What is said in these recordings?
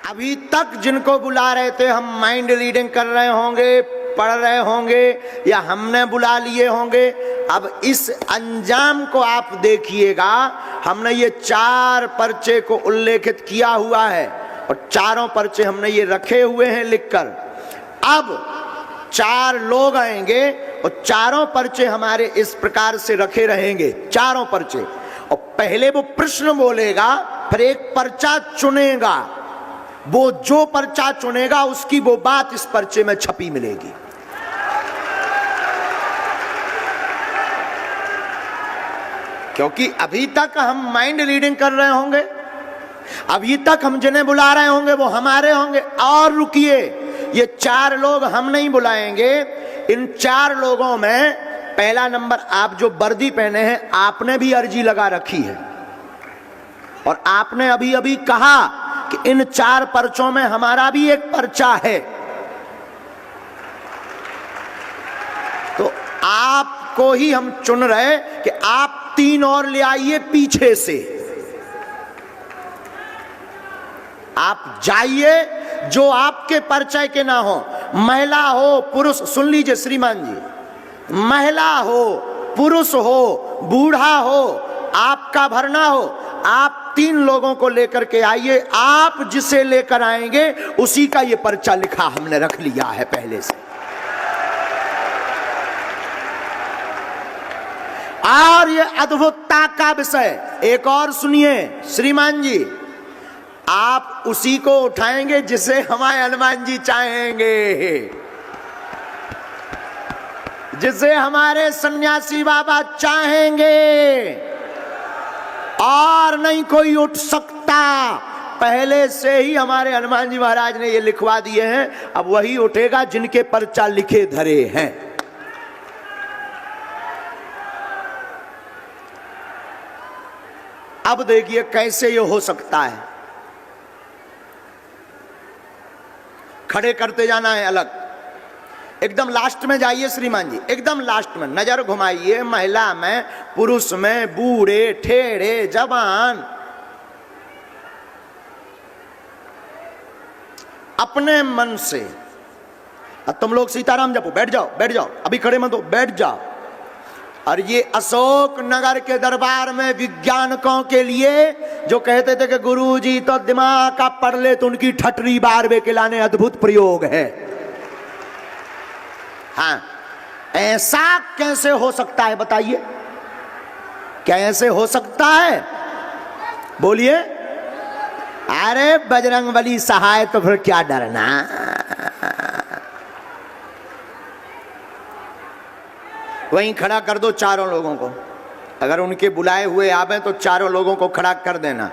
अभी तक जिनको बुला रहे थे, हम माइंड रीडिंग कर रहे होंगे, पढ़ रहे होंगे, या हमने बुला लिए होंगे। अब इस अंजाम को आप देखिएगा। हमने ये 4 पर्चे को उल्लेखित किया हुआ है और चारों पर्चे हमने ये रखे हुए हैं लिखकर। अब 4 लोग आएंगे और चारों पर्चे हमारे इस प्रकार से रखे रहेंगे, चारों पर्चे। और पहले वो प्रश्न बोलेगा, फिर एक पर्चा चुनेगा। वो जो पर्चा चुनेगा उसकी वो बात इस पर्चे में छपी मिलेगी। क्योंकि अभी तक हम माइंड रीडिंग कर रहे होंगे, अभी तक हम जिन्हें बुला रहे होंगे वो हमारे होंगे। और रुकिए, ये 4 लोग हम नहीं बुलाएंगे। इन 4 लोगों में पहला नंबर, आप जो वर्दी पहने हैं, आपने भी अर्जी लगा रखी है और आपने अभी अभी कहा कि इन 4 पर्चों में हमारा भी एक पर्चा है। तो आपको ही हम चुन रहे कि आप 3 और ले आइए पीछे से। आप जाइए, जो आपके परिचय के ना हो, महिला हो पुरुष, सुन लीजिए श्रीमान जी, महिला हो पुरुष हो बूढ़ा हो, आपका भरना हो, आप 3 लोगों को लेकर के आइए। आप जिसे लेकर आएंगे उसी का ये पर्चा लिखा हमने रख लिया है पहले से। और ये अद्भुतता का विषय एक और सुनिए श्रीमान जी, आप उसी को उठाएंगे जिसे हमारे हनुमान जी चाहेंगे, जिसे हमारे सन्यासी बाबा चाहेंगे, और नहीं कोई उठ सकता। पहले से ही हमारे हनुमान जी महाराज ने ये लिखवा दिए हैं। अब वही उठेगा जिनके पर्चा लिखे धरे हैं। अब देखिए कैसे ये हो सकता है। खड़े करते जाना है अलग, एकदम लास्ट में जाइए श्रीमान जी, एकदम लास्ट में नजर घुमाइए। महिला में, पुरुष में, बूढ़े ठेढ़े जवान, अपने मन से। अब तुम लोग सीताराम जपो, बैठ जाओ बैठ जाओ, अभी खड़े मत हो, बैठ जाओ। और ये अशोक नगर के दरबार में विज्ञानकों के लिए जो कहते थे कि गुरुजी तो दिमाग का पढ़ ले तो उनकी ठटरी बार वे खिलाने अद्भुत प्रयोग है। हाँ, ऐसा कैसे हो सकता है बताइए, कैसे हो सकता है बोलिए। अरे बजरंगबली सहाय, तो फिर क्या डरना। वहीं खड़ा कर दो चारों लोगों को, अगर उनके बुलाए हुए आवे तो चारों लोगों को खड़ा कर देना।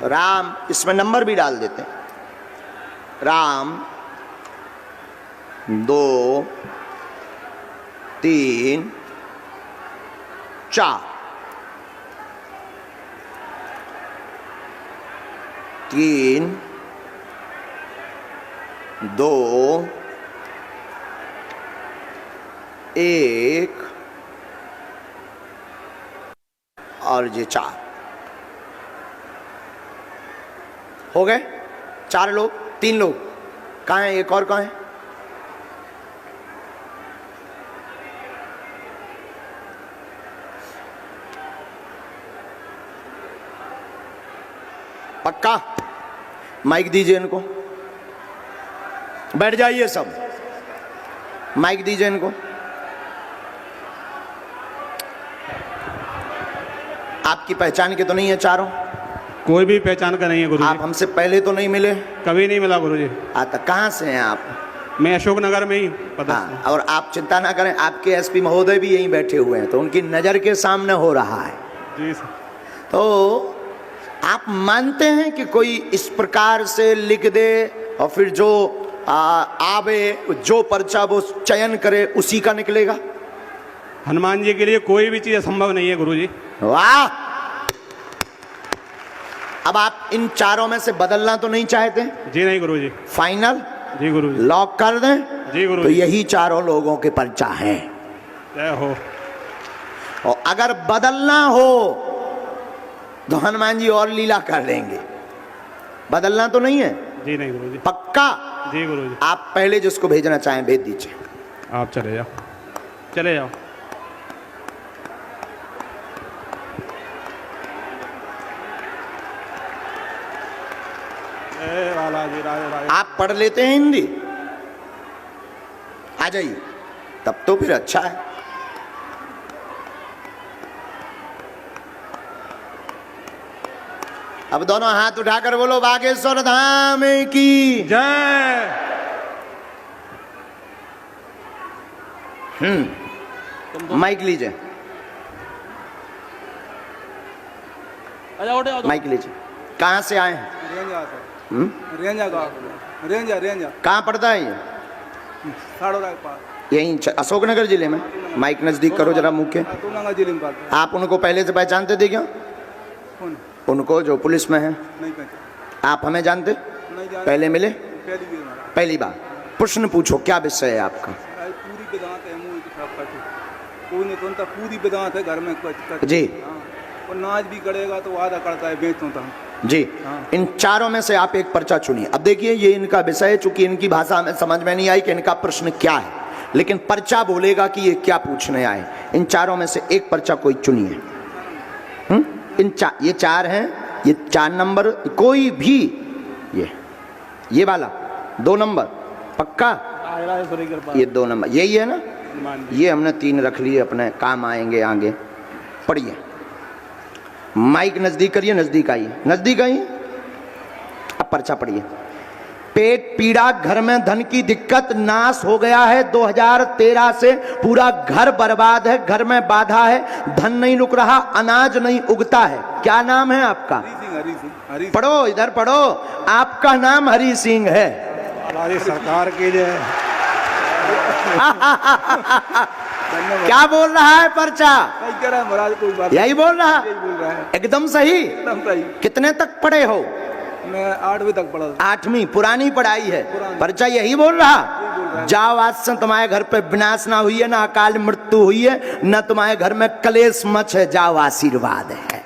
राम, इसमें नंबर भी डाल देते हैं, राम 2 3 4 3 2 1 और ये 4 हो गए। 4 लोग, 3 लोग कहाँ हैं, एक और कहाँ है? पक्का माइक दीजिए इनको, बैठ जाइए सब, माइक दीजिए इनको। आपकी पहचान के तो नहीं है चारों? कोई भी पहचान का नहीं है गुरुजी। आप हमसे पहले तो नहीं मिले? कभी नहीं मिला गुरुजी। आता कहाँ से हैं आप? मैं अशोक नगर में ही पता। हाँ, और आप चिंता ना करें, आपके एसपी महोदय भी यहीं बैठे हुए हैं, तो उनकी नज़र के सामने हो रहा है जी सर। तो आप मानते हैं कि कोई इस प्रकार से लिख दे और फिर जो आवे, जो पर्चा वो चयन करे उसी का निकलेगा? हनुमान जी के लिए कोई भी चीज असंभव नहीं है गुरुजी। वाह! अब आप इन चारों में से बदलना तो नहीं चाहते? जी नहीं गुरुजी। फाइनल? जी गुरुजी। लॉक कर दें? जी गुरुजी। तो यही चारों लोगों के पर्चा है। जय हो। और अगर बदलना हो तो हनुमान जी और लीला कर देंगे। बदलना तो नहीं है? जी नहीं गुरु जी। पक्का? जी गुरु जी। आप पहले जिसको भेजना चाहें भेज दीजिए। आप चले जाओ, चले जाओ। बालाजी राजे राजे। आप पढ़ लेते हैं हिंदी? आ जाइए, तब तो फिर अच्छा है। अब दोनों हाथ उठाकर बोलो बागेश्वर धाम की जय। माइक लीजिए, माइक लीजिए। कहाँ से आए हैं? रेंजा कहाँ पड़ता है ये? साड़ोरा के पास, यहीं अशोकनगर जिले में। माइक नजदीक करो जरा मुंह के। तूनागा जिले में पड़ता आप उनको पहले से पहचानते थे क्या? है। कौन? उनको जो पुलिस में है? नहीं पहचान, आप हमें जानते? नहीं जान। पहले मिले? पहली बार मारा। पहली बार। प्रश्न पूछो, क्या विषय है आपका? आज पूरी बेदांत है, मुंह की खराब करते। कोई नहीं तो उनका पूरी बेदांत है घर में कुछ जी। हाँ। और नाच भी करेगा तो वादा करता है बेचता था। जी। हाँ। इन चारों में से आप एक पर्चा चुनिए। अब देखिए ये इनका विषय है, चूंकि इनकी भाषा में समझ में नहीं आई कि इनका प्रश्न क्या है, लेकिन पर्चा बोलेगा कि ये क्या पूछने आए। इन चारों में से एक पर्चा कोई चुनिए। ये चार हैं, ये 4 नंबर कोई भी, ये वाला 2 नंबर पक्का, ये 2 नंबर यही है ना? ये हमने 3 रख लिए, अपने काम आएंगे आगे। पढ़िए, माइक नजदीक करिए, नजदीक आइए, नजदीक आइए। अब पर्चा पढ़िए। पेट पीड़ा, घर में धन की दिक्कत, नाश हो गया है 2013 से, पूरा घर बर्बाद है, घर में बाधा है, धन नहीं रुक रहा, अनाज नहीं उगता है। क्या नाम है आपका? हरी सिंह, हरी पढ़ो, इधर पढ़ो। आपका नाम हरी सिंह है। बालाजी सरकार की जय। क्या बोल रहा है पर्चा? नहीं कह रहा है महाराज, कोई बात यही बोल रहा? यही बोल रहा है, एकदम सही। एकदम सही। कितने तक पढ़े हो? मैं 8वीं तक पढ़ा था। 8वीं, पुरानी पढ़ाई है। पुरानी। पर्चा यही बोल रहा? जाओ, आज से तुम्हारे घर पे विनाश ना हुई है, ना अकाल मृत्यु हुई है, ना तुम्हारे घर में कलेश मच है, जाओ आशीर्वाद है।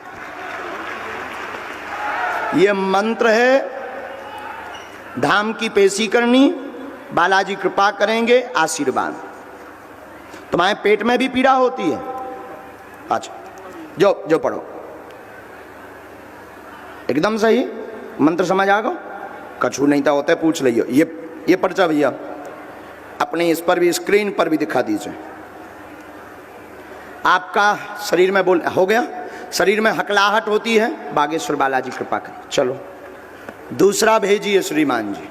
ये मंत्र है, धाम की पेशी करनी, बालाजी कृपा करेंगे, आशीर्वाद। तुम्हारे पेट में भी पीड़ा होती है? अच्छा, जो पढ़ो। एकदम सही, मंत्र समझ आ गो? कछु नहीं था होते पूछ लियो। ये पर्चा भैया अपने इस पर भी, स्क्रीन पर भी दिखा दीजिए। आपका शरीर में बोल हो गया, शरीर में हकलाहट होती है, बागेश्वर बालाजी कृपा करें। चलो दूसरा भेजिए श्रीमान जी।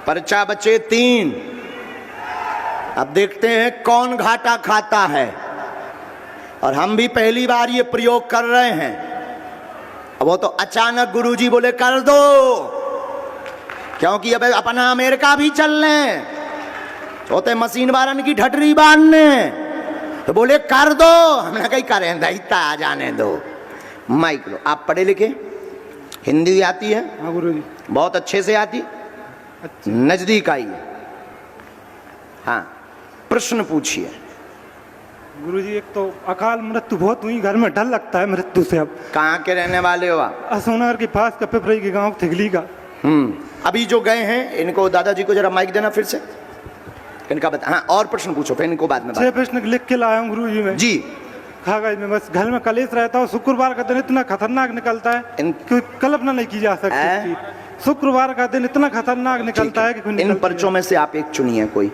पर्चा बचे 3। अब देखते हैं कौन घाटा खाता है। और हम भी पहली बार ये प्रयोग कर रहे हैं। अब वो तो अचानक गुरुजी बोले कर दो, क्योंकि अब अपना अमेरिका भी चल रहे होते, मशीन वारन की ठटरी बांधने, तो बोले कर दो। हमने कहीं करें दहीता आ जाने दो। माइक लो। आप पढ़े लिखे, हिंदी आती है? हाँ गुरु जी, बहुत अच्छे से आती। नजदीक आइए। हाँ, प्रश्न पूछिए। गुरु जी, एक तो अकाल मृत्यु बहुत हुई, घर में डर लगता है मृत्यु से। अब कहाँ के रहने वाले हो आप? असोनगर के पास का पिपरई के गांव थिगली का। अभी जो गए हैं, इनको दादाजी को जरा माइक देना फिर से, इनका बता। हाँ, और प्रश्न पूछो, फिर इनको बाद में 6 प्रश्न लिख के लाया हूँ गुरु जी में। जी। कागज में बस, घर में कलेश रहता है। शुक्रवार का दिन इतना खतरनाक निकलता है कि कल्पना नहीं की जा सकती। शुक्रवार का दिन इतना खतरनाक निकलता है कि इन पर्चों में से आप एक चुनिए कोई।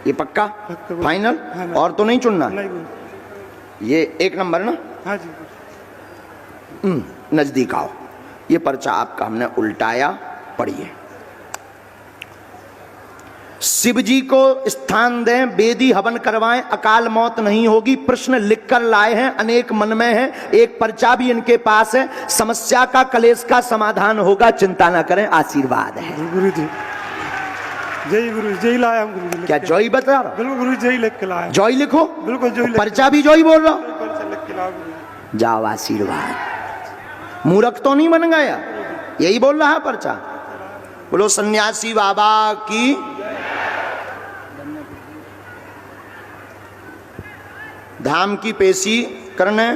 ये पक्का फाइनल? और तो नहीं चुनना? नहीं गुरु। ये 1 नंबर ना? हाँ जी। नजदीक आओ। ये पर्चा आपका हमने उल्टाया, पढ़िए। शिव जी को स्थान दें, वेदी हवन करवाएं, अकाल मौत नहीं होगी। प्रश्न लिखकर लाए हैं, अनेक मन में है। एक पर्चा भी इनके पास है, समस्या का, कलेश का समाधान होगा, चिंता ना करें, आशीर्वाद है। गुरु जी जय, गुरु जय लाया हूँ गुरु जी। क्या जॉय बता रहा? बिल्कुल गुरु जय लिख के लाया। जॉय लिखो, बिल्कुल जय। पर्चा भी जॉय बोल रहा हूं। लिख के लाया गुरु। जाओ आशीर्वाद। मूर्ख तो नहीं बन गया, यही बोल रहा है पर्चा। बोलो सन्यासी बाबा की। धाम की पेशी करने।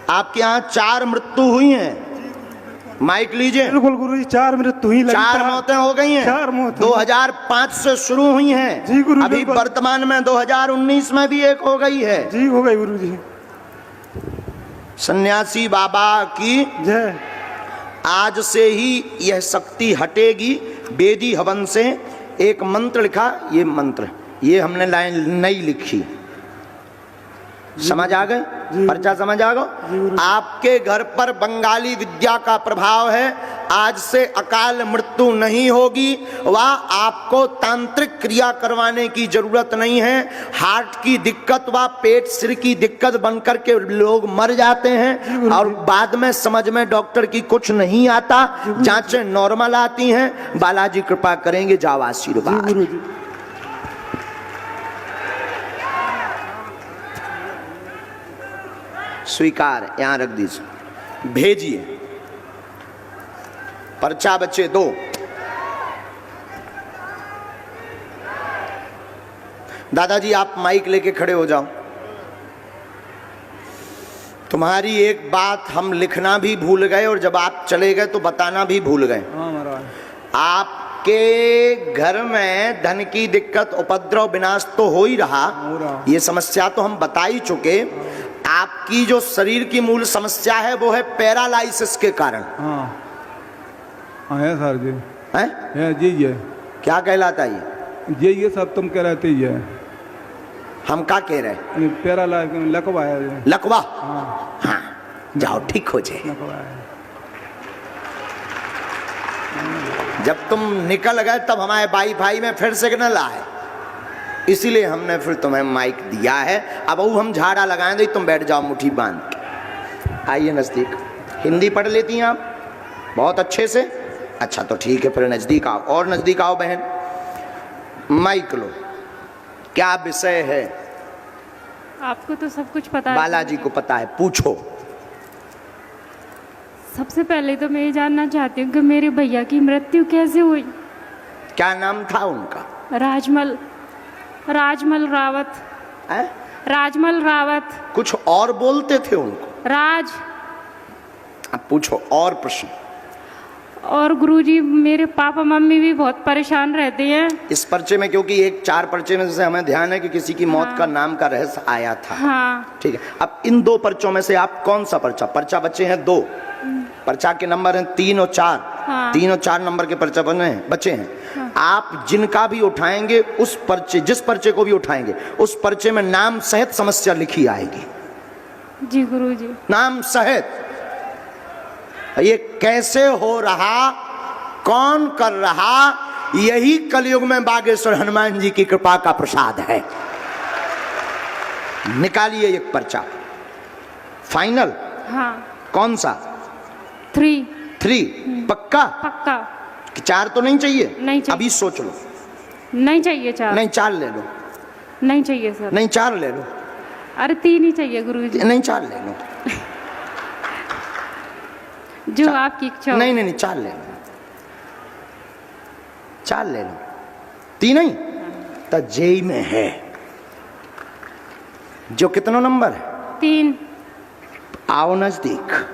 आपके यहाँ 4 मृत्यु हुई हैं, माइक लीजिए। बिल्कुल गुरुजी, 4 मृत्यु हुई, 4 मौतें हो गई हैं। 4 मौत 2005 से शुरू हुई हैं। जी गुरुजी, अभी बिल्कुल। वर्तमान में 2019 में भी एक हो गई है। जी हो गई गुरुजी। सन्यासी बाबा की जय। आज से ही यह शक्ति हटेगी। वेदी हवन से एक मंत्र लिखा, ये मंत्र, ये हमने लाइन नई लिखी, समझ आ गए? पर्चा समझ आ गए? आपके घर पर बंगाली विद्या का प्रभाव है। आज से अकाल मृत्यु नहीं होगी, वह आपको तांत्रिक क्रिया करवाने की जरूरत नहीं है। हार्ट की दिक्कत व पेट सिर की दिक्कत बनकर के लोग मर जाते हैं और बाद में समझ में डॉक्टर की कुछ नहीं आता, जांचें नॉर्मल आती हैं। बालाजी कृपा करेंगे, जाओ आशीर्वाद। स्वीकार यहां रख दीजिए, भेजिए। पर्चा बच्चे 2। दादाजी आप माइक लेके खड़े हो जाओ। तुम्हारी एक बात हम लिखना भी भूल गए और जब आप चले गए तो बताना भी भूल गए। हाँ महाराज। आपके घर में धन की दिक्कत, उपद्रव, विनाश तो हो ही रहा, ये समस्या तो हम बता ही चुके। आपकी जो शरीर की मूल समस्या है वो है पैरालाइसिस के कारण। हाँ हाँ है सर जी, है जी ये क्या कहलाता है ये सब तुम कह रहे थे। ये हम क्या कह रहे हैं? लकवा है। लकवा? हाँ हाँ, जाओ ठीक हो जाए। लकवा है। जब तुम निकल गए तब हमारे वाईफाई में फिर सिग्नल आए, इसीलिए हमने फिर तुम्हें माइक दिया है। अब वो हम झाड़ा लगाएंगे, तुम बैठ जाओ मुट्ठी बांध के। आइए नजदीक। हिंदी पढ़ लेती हैं आप बहुत अच्छे से? अच्छा तो ठीक है, फिर नजदीक आओ, और नजदीक आओ बहन। माइक लो। क्या विषय है? आपको तो सब कुछ पता है। बालाजी को पता है, पूछो। सबसे पहले तो मैं ये जानना चाहती हूँ कि मेरे भैया की मृत्यु कैसे हुई? क्या नाम था उनका? राजमल रावत। है? राजमल रावत। कुछ और बोलते थे उनको? राज। अब पूछो और प्रश्न। और गुरुजी मेरे पापा मम्मी भी बहुत परेशान रहते हैं इस पर्चे में, क्योंकि एक 4 पर्चे में से हमें ध्यान है कि किसी की मौत का नाम का रहस्य आया था। हाँ। ठीक है, अब इन 2 पर्चों में से आप कौन सा पर्चा बच्चे हैं 2, पर्चा के नंबर हैं 3 और 4। हाँ। 3 और 4 नंबर के पर्चा बचे हैं। हाँ। आप जिनका भी उठाएंगे उस पर्चे, जिस पर्चे को भी उठाएंगे उस पर्चे में नाम सहित समस्या लिखी आएगी। जी गुरुजी। नाम सहित। ये कैसे हो रहा, कौन कर रहा, यही कलयुग में बागेश्वर हनुमान जी की कृपा का प्रसाद है। निकालिए एक पर्चा। फाइनल? हाँ। कौन सा? 3 पक्का? पक्का। 4 तो नहीं चाहिए? नहीं चाहिए। अभी सोच लो। नहीं चाहिए 4? नहीं 4 ले लो। नहीं चाहिए सर। नहीं 4 ले लो। अरे 3 ही चाहिए गुरुजी। नहीं 4 ले लो। जो आपकी इच्छा। नहीं नहीं 4 ले लो। 4 ले लो। 3 नहीं तो जेई में है जो कितना नंबर है? 3। आओ नजदीक।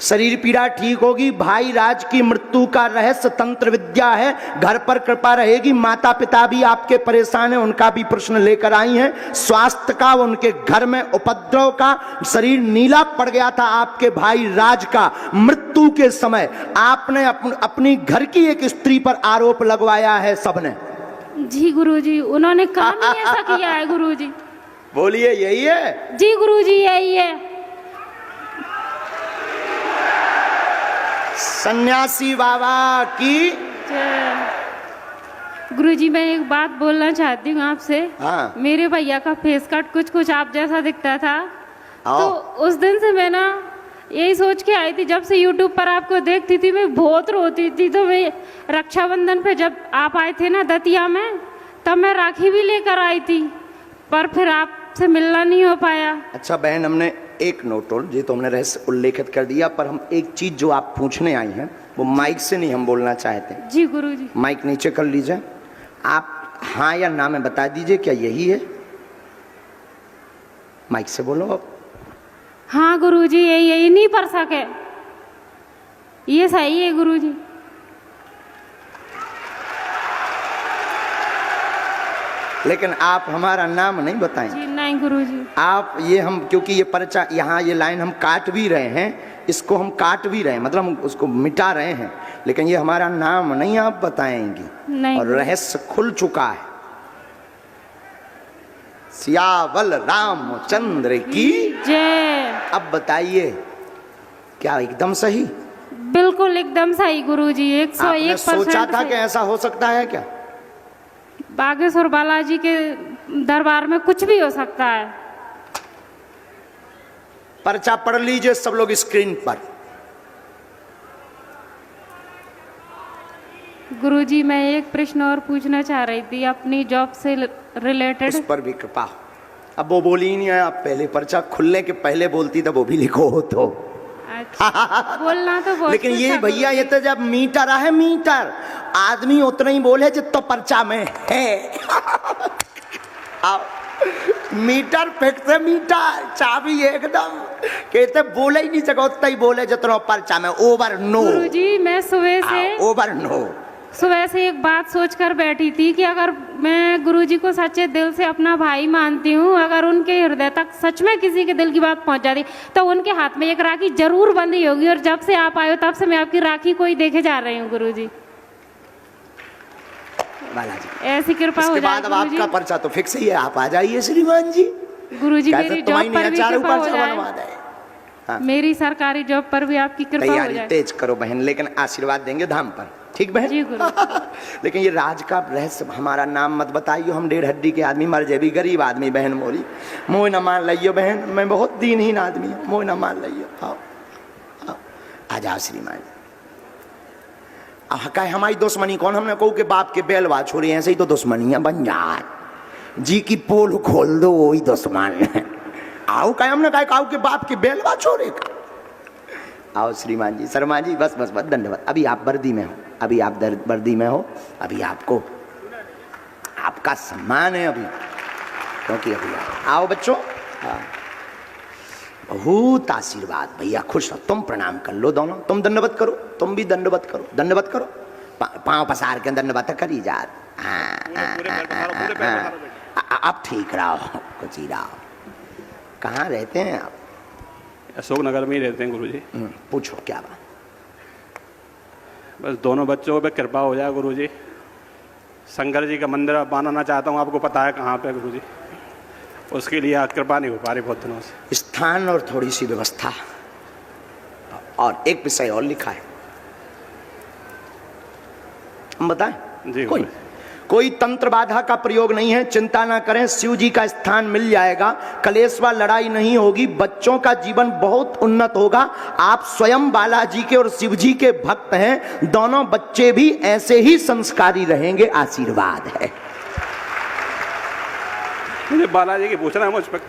शरीर पीड़ा ठीक होगी। भाई राज की मृत्यु का रहस्य तंत्र विद्या है। घर पर कृपा रहेगी। माता पिता भी आपके परेशान हैं, उनका भी प्रश्न लेकर आई हैं। स्वास्थ्य का, उनके घर में उपद्रव का, शरीर नीला पड़ गया था आपके भाई राज का मृत्यु के समय। आपने अपनी घर की एक स्त्री पर आरोप लगवाया है सबने। जी गुरुजी, उन्होंने काम ही ऐसा किया है गुरुजी। बोलिए यही है? जी गुरुजी यही है। सन्यासी बाबा की गुरुजी मैं एक बात बोलना चाहती हूँ आपसे। हाँ। मेरे भैया का फेस कट कुछ आप जैसा दिखता था, तो उस दिन से मैं ना यही सोच के आई थी, जब से YouTube पर आपको देखती थी मैं बहुत रोती थी। तो मैं रक्षाबंधन पे जब आप आए थे ना दतिया में, तब मैं राखी भी लेकर आई थी, पर फिर आपसे मिलना नहीं हो पाया। अच्छा बहन, हमने एक नोट और जी तो हमने रहस्य उल्लेखित कर दिया, पर हम एक चीज जो आप पूछने आई हैं वो माइक से नहीं हम बोलना चाहते। जी गुरुजी। माइक नीचे कर लीजिए। आप हाँ या ना में बता दीजिए क्या यही है? माइक से बोलो अब। हाँ गुरुजी, यही नहीं पढ़ सके, ये सही है गुरुजी। लेकिन आप हमारा नाम नहीं बताएं। जी नहीं गुरुजी। आप ये हम, क्योंकि ये पर्चा यहाँ ये लाइन हम काट भी रहे हैं, इसको हम काट भी रहे हैं, मतलब हम उसको मिटा रहे हैं, लेकिन ये हमारा नाम नहीं आप बताएंगी। नहीं। और रहस्य खुल चुका है। सियावल रामचंद्र की जय। अब बताइए, क्या एकदम सही? बिल्कुल एकदम सही गुरुजी, 101% सोचा था कि ऐसा हो सकता है क्या? बागेश्वर बालाजी के दरबार में कुछ भी हो सकता है। पर्चा पढ़ लीजिए सब लोग स्क्रीन पर। गुरुजी मैं एक प्रश्न और पूछना चाह रही थी अपनी जॉब से रिलेटेड। उस पर भी कृपा। अब वो बोली ही नहीं है, आप पहले पर्चा खुलने के पहले बोलती तो वो भी लिखो हो तो। अच्छा, बोलना तो बहुत लेकिन कुछ ये था भैया ये गुरुजी। तो जब मीटर है, मीटर आदमी उतना ही बोले जितना पर्चा में है। अब मीटर फेंकते, मीटर चाबी एकदम कहते बोले ही नहीं सको, उतना ही बोले जितना पर्चा में। ओवर नो गुरुजी मैं ओवर नो। सुबह से एक बात सोचकर बैठी थी कि अगर मैं गुरुजी को सच्चे दिल से अपना भाई मानती हूँ, अगर उनके हृदय तक सच में किसी के दिल की बात पहुंच जाती तो उनके हाथ में एक राखी जरूर बंधी होगी। और जब से आप आए हो तब से मैं आपकी राखी को ही देखे जा रही हूँ गुरुजी। बालाजी ऐसी कृपा हो इसके जाए बाद अब आपका पर्चा तो फिक्स ही है, आप आ जाइए श्रीमान जी। गुरुजी। मेरी जॉब पर भी कृपा हो बनवा जाए, दे। हाँ। मेरी सरकारी जॉब पर भी आपकी कृपा हो तैयारी जाए। तेज करो बहन, लेकिन आशीर्वाद देंगे धाम पर, ठीक बहन? जी गुरु। लेकिन ये राज का रहस्य, हमारा नाम मत बताइयो, हम 1.5 हड्डी के आदमी, मर जेबी गरीब आदमी बहन मोरी। मोह न मान लियो बहन, मैं बहुत दीनहीन आदमी हूँ, मोह न मान लियो। आओ आओ आ जाओ श्रीमान। का हमारी दुश्मनी कौन? हमने कहू के बाप के बेलवा छोड़ी, ऐसे ही तो दुश्मनी है बन जाए जी की पोल खोल दो वही दुश्मन है। आओ का हमने कहा के बाप के बेलवा छोड़े का। आओ श्रीमान जी, शर्मा जी, बस बस बस दंडवत। अभी आप वर्दी में हो, अभी आप वर्दी में हो, अभी आपको आपका सम्मान है अभी, क्योंकि अभी आओ बच्चों। हाँ बहुत आशीर्वाद भैया, खुश हो तुम, प्रणाम कर लो दोनों। तुम दंडवत करो, तुम भी दंडवत करो, दंडवत करो, पांव पसार के दंडवत करी जा। आप ठीक रहो, कुछ ही रहो। कहाँ रहते हैं आप? अशोक नगर में ही रहते हैं गुरुजी। पूछो क्या बात? बस दोनों बच्चों पे कृपा हो जाए गुरुजी। शंकर जी का मंदिर बनाना चाहता हूँ, आपको पता है कहाँ पे गुरुजी? उसके लिए कृपा नहीं हो पा रही बहुत दिनों से। स्थान और थोड़ी सी व्यवस्था, और एक विषय और लिखा है, हम बताएं? जी कोई तंत्र बाधा का प्रयोग नहीं है, चिंता ना करें, शिव जी का स्थान मिल जाएगा, कलेश व लड़ाई नहीं होगी, बच्चों का जीवन बहुत उन्नत होगा। आप स्वयं बालाजी के और शिव जी के भक्त हैं, दोनों बच्चे भी ऐसे ही संस्कारी रहेंगे, आशीर्वाद है। मुझे बालाजी की पूछना है मुझ पर।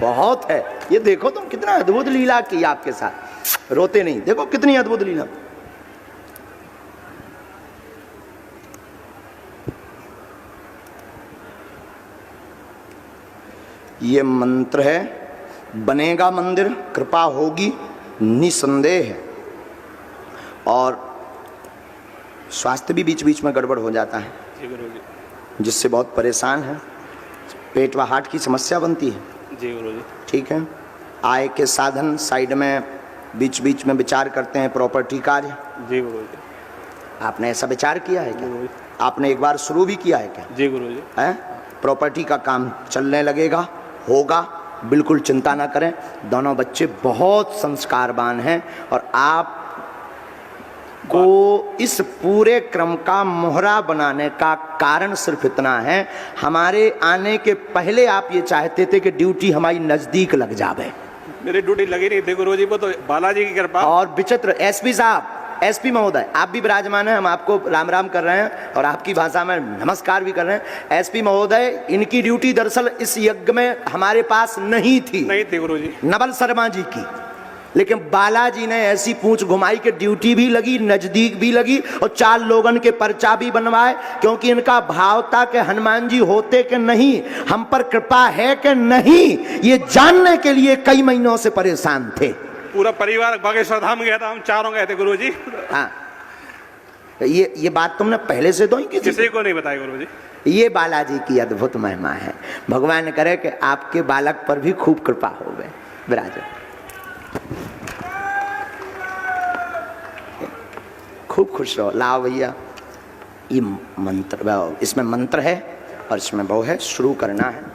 बहुत है, ये देखो तुम कितना अद्भुत लीला की आपके साथ, रोते नहीं, देखो कितनी अद्भुत लीला। ये मंत्र है, बनेगा मंदिर, कृपा होगी निसंदेह है। और स्वास्थ्य भी बीच बीच में गड़बड़ हो जाता है, जिससे बहुत परेशान है, पेट व हार्ट की समस्या बनती है। जी गुरुजी। ठीक है। आय के साधन साइड में बीच बीच में विचार करते हैं, प्रॉपर्टी कार्य। जी गुरुजी। आपने ऐसा विचार किया है क्या? आपने एक बार शुरू भी किया है क्या? जी गुरुजी। है, प्रॉपर्टी का काम चलने लगेगा, होगा, बिल्कुल चिंता ना करें। दोनों बच्चे बहुत संस्कारवान हैं, और आप को इस पूरे क्रम का मोहरा बनाने का कारण सिर्फ इतना है, हमारे आने के पहले आप ये चाहते थे कि ड्यूटी हमारी नजदीक लग जावे। मेरी ड्यूटी लगी नहीं थी गुरुजी, वो तो बालाजी की कृपा। और विचित्र एसपी साहब, एसपी महोदय, आप भी विराजमान हैं, हम आपको राम राम कर रहे हैं और आपकी भाषा में नमस्कार भी कर रहे हैं। एसपी महोदय, इनकी ड्यूटी दरअसल इस यज्ञ में हमारे पास नहीं थी गुरुजी। नवल शर्मा जी की, लेकिन बालाजी ने ऐसी पूंछ घुमाई कि ड्यूटी भी लगी, नजदीक भी लगी और 4 लोगन के पर्चा भी बनवाए, क्योंकि इनका भाव था कि हनुमान जी होते कि नहीं, हम पर कृपा है कि नहीं, ये जानने के लिए कई महीनों से परेशान थे। पूरा परिवार बागेश्वर धाम गया था, हम चारों गए थे गुरुजी। हाँ, ये बात तुमने पहले से तो ही किसी को नहीं बताया गुरुजी। ये बालाजी की अद्भुत महिमा है। भगवान करे कि आपके बालक पर भी खूब कृपा हो गए। विराजो, खूब खुश रहो। लाओ भैया, ये मंत्र, इसमें मंत्र है और इसमें वो है, शुरू करना है।